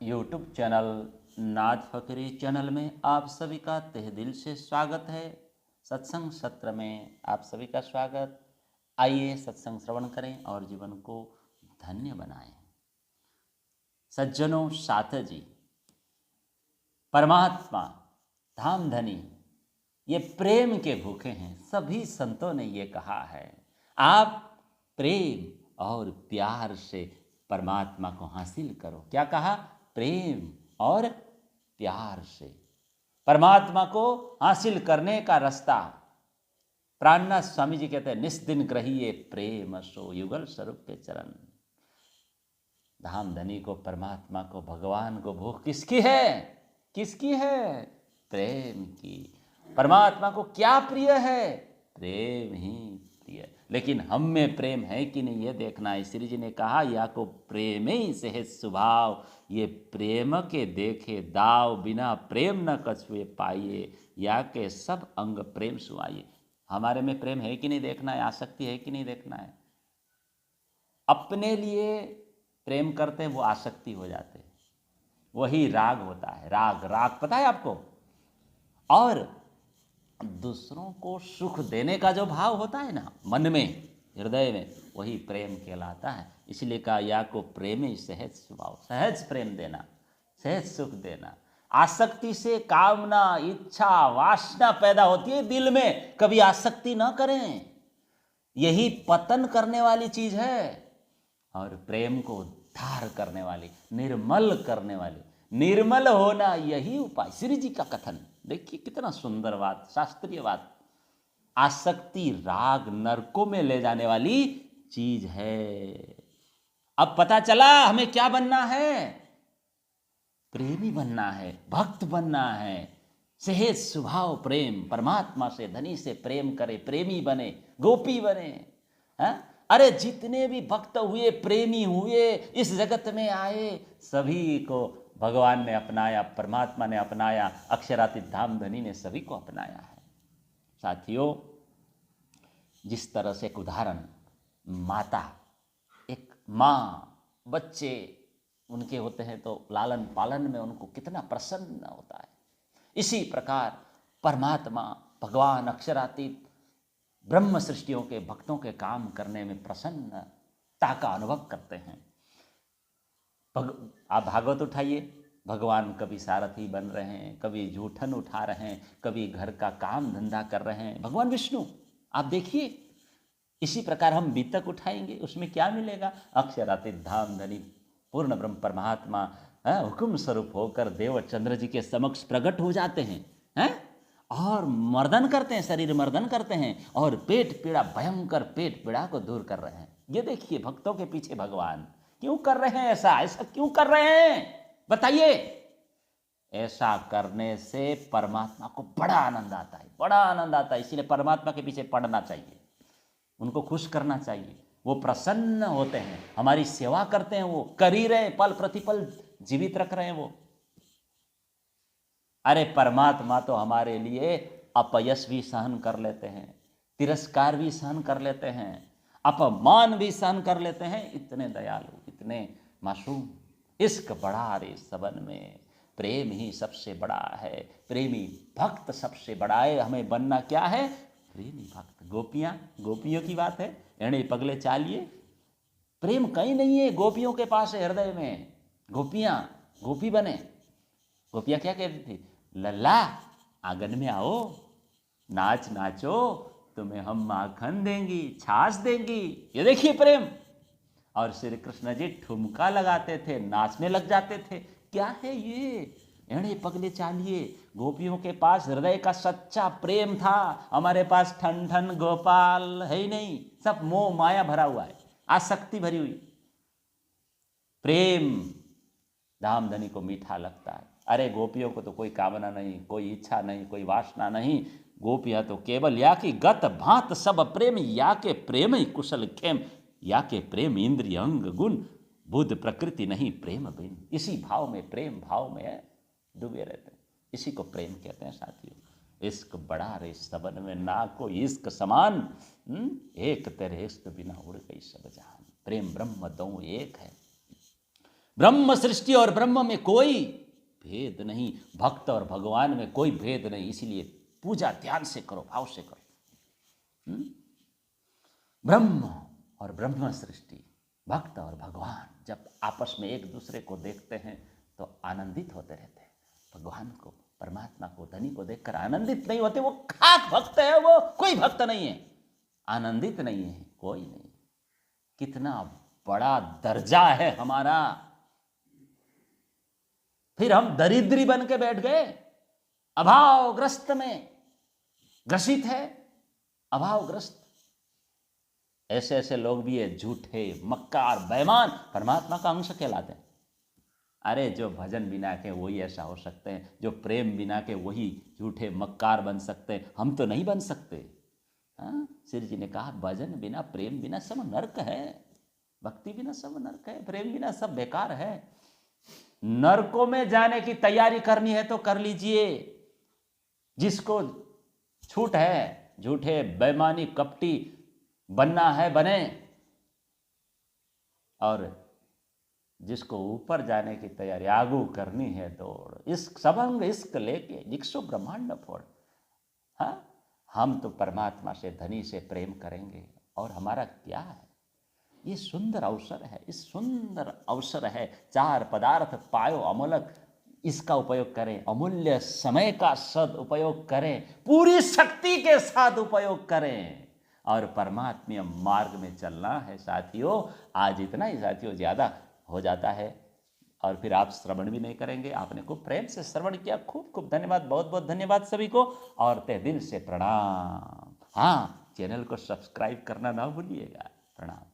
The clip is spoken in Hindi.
यूट्यूब चैनल नाथ फकीरी चैनल में आप सभी का तहे दिल से स्वागत है। सत्संग सत्र में आप सभी का स्वागत। आइए सत्संग श्रवण करें और जीवन को धन्य बनाएं। सज्जनों साथ जी, परमात्मा धाम धनी ये प्रेम के भूखे हैं। सभी संतों ने ये कहा है, आप प्रेम और प्यार से परमात्मा को हासिल करो। क्या कहा? प्रेम और प्यार से परमात्मा को हासिल करने का रास्ता। प्राणनाथ स्वामी जी कहते हैं, निस्दिन ग्रहिए प्रेम सो युगल स्वरूप के चरण। धाम धनी को, परमात्मा को, भगवान को भूख किसकी है? किसकी है? प्रेम की। परमात्मा को क्या प्रिय है? प्रेम ही प्रिय। लेकिन हम में प्रेम है कि नहीं, ये देखना है। श्री जी ने कहा, या को प्रेम ही सहज स्वभाव, ये प्रेम के देखे दाव, बिना प्रेम न कछुए पाइए, या के सब अंग प्रेम सुहाइए। हमारे में प्रेम है कि नहीं देखना है, आसक्ति है कि नहीं देखना है। अपने लिए प्रेम करते हैं वो आसक्ति हो जाते हैं, वही राग होता है। राग, राग पता है आपको? और दूसरों को सुख देने का जो भाव होता है ना, मन में, हृदय में, वही प्रेम कहलाता है। इसलिए कहा, या को प्रेम ही सहज स्वभाव, सहज प्रेम देना, सहज सुख देना। आसक्ति से कामना, इच्छा, वासना पैदा होती है दिल में। कभी आसक्ति ना करें, यही पतन करने वाली चीज है। और प्रेम को उद्धार करने वाली, निर्मल करने वाली, निर्मल होना यही उपाय। श्री जी का कथन देखिए, कितना सुंदर बात, शास्त्रीय बात। आसक्ति राग नरकों में ले जाने वाली चीज है। अब पता चला हमें क्या बनना है? प्रेमी बनना है, भक्त बनना है। सहज स्वभाव प्रेम, परमात्मा से, धनी से प्रेम करे, प्रेमी बने, गोपी बने। है? अरे जितने भी भक्त हुए, प्रेमी हुए, इस जगत में आए, सभी को भगवान ने अपनाया, परमात्मा ने अपनाया, अक्षरातीत धाम धनी ने सभी को अपनाया है। साथियों, जिस तरह से एक उदाहरण, माता, एक माँ, बच्चे उनके होते हैं तो लालन पालन में उनको कितना प्रसन्न होता है, इसी प्रकार परमात्मा, भगवान अक्षरातीत ब्रह्म सृष्टियों के भक्तों के काम करने में प्रसन्नता का अनुभव करते हैं। आप भागवत उठाइए, भगवान कभी सारथी बन रहे हैं, कभी जूठन उठा रहे हैं, कभी घर का काम धंधा कर रहे हैं। भगवान विष्णु आप देखिए, इसी प्रकार हम बीतक उठाएंगे, उसमें क्या मिलेगा? अक्षरातीत धाम धनी पूर्ण ब्रह्म परमात्मा हुक्म स्वरूप होकर देव चंद्र जी के समक्ष प्रकट हो जाते हैं, और मर्दन करते हैं, शरीर मर्दन करते हैं, और पेट पीड़ा, भयंकर पेट पीड़ा को दूर कर रहे हैं। ये देखिए, भक्तों के पीछे भगवान क्यों कर रहे हैं ऐसा? ऐसा क्यों कर रहे हैं बताइए? ऐसा करने से परमात्मा को बड़ा आनंद आता है, बड़ा आनंद आता है। इसीलिए परमात्मा के पीछे पड़ना चाहिए, उनको खुश करना चाहिए। वो प्रसन्न होते हैं, हमारी सेवा करते हैं, वो कर ही रहे, पल प्रतिपल जीवित रख रहे हैं वो। अरे परमात्मा तो हमारे लिए अपयश भी सहन कर लेते हैं, तिरस्कार भी सहन कर लेते हैं, अपमान भी सहन कर लेते हैं। इतने दयालु, इतने मासूम। इश्क बड़ा रे सबन में, प्रेम ही सबसे बड़ा है, प्रेमी भक्त सबसे बड़ा है। हमें बनना क्या है? प्रेमी भक्त। गोपियां, गोपियों की बात है, एणे पगले चालिए। प्रेम कहीं नहीं है, गोपियों के पास है, हृदय में। गोपियां गोपी बने। गोपियां क्या कहती थी? लल्ला आंगन में आओ, नाच नाचो, तुम्हें हम माखन देंगी, छाछ देंगी। ये देखिए प्रेम। और श्री कृष्ण जी ठुमका लगाते थे, नाचने लग जाते थे। क्या है ये? एणे पगले चालिए। गोपियों के पास हृदय का सच्चा प्रेम था, हमारे पास ठन ठन गोपाल है ही नहीं। सब मोह माया भरा हुआ है, आसक्ति भरी हुई। प्रेम धाम धनी को मीठा लगता है। अरे गोपियों को तो कोई कामना नहीं, कोई इच्छा नहीं, कोई वासना नहीं। गोपियां तो केवल या की गत भांत सब प्रेम, या के प्रेम ही कुशल खेम, या के प्रेम इंद्रिय अंग गुण, बुद्ध प्रकृति नहीं प्रेम बिन। इसी भाव में, प्रेम भाव में डूबे रहते हैं, इसी को प्रेम कहते हैं। साथियों, इश्क बड़ा रे सबन में, ना कोई इश्क समान, एक तेरे इश्क बिना उड़ गई सब जहान। प्रेम ब्रह्म दो एक है। ब्रह्म सृष्टि और ब्रह्म में कोई भेद नहीं, भक्त और भगवान में कोई भेद नहीं। इसीलिए पूजा ध्यान से करो, भाव से करो। ब्रह्म और ब्रह्म सृष्टि, भक्त और भगवान जब आपस में एक दूसरे को देखते हैं तो आनंदित होते रहते हैं। भगवान को, परमात्मा को, धनी को देखकर आनंदित नहीं होते, वो खाक भक्त है, वो कोई भक्त नहीं है, आनंदित नहीं है, कोई नहीं। कितना बड़ा दर्जा है हमारा, फिर हम दरिद्री बन के बैठ गए, अभावग्रस्त में ग्रसित है, अभावग्रस्त। ऐसे ऐसे लोग भी है, झूठे, मक्कार, बेईमान, परमात्मा का अंश कहलाते हैं। अरे जो भजन बिना के वही ऐसा हो सकते हैं, जो प्रेम बिना के वही झूठे मक्कार बन सकते हैं, हम तो नहीं बन सकते। हाँ, श्री जी ने कहा भजन बिना, प्रेम बिना सब नरक है, भक्ति बिना सब नरक है, प्रेम बिना सब बेकार है। नरकों में जाने की तैयारी करनी है तो कर लीजिए, जिसको छूट है, झूठे, बेईमानी, कपटी बनना है बने, और जिसको ऊपर जाने की तैयारी आगू करनी है दौड़, इश्क सबंग इश्क लेके जिक्सो ब्रह्मांड फोड़। हाँ, हम तो परमात्मा से, धनी से प्रेम करेंगे, और हमारा क्या है? ये सुंदर अवसर है, इस सुंदर अवसर है, चार पदार्थ पायो अमूलक, इसका उपयोग करें, अमूल्य समय का सदुपयोग करें, पूरी शक्ति के साथ उपयोग करें, और परमात्मीय मार्ग में चलना है साथियों। आज इतना ही साथियों, ज़्यादा हो जाता है, और फिर आप श्रवण भी नहीं करेंगे। आपने खूब प्रेम से श्रवण किया, खूब खूब धन्यवाद, बहुत बहुत धन्यवाद सभी को, और तहे दिल से प्रणाम। हाँ, चैनल को सब्सक्राइब करना ना भूलिएगा। प्रणाम।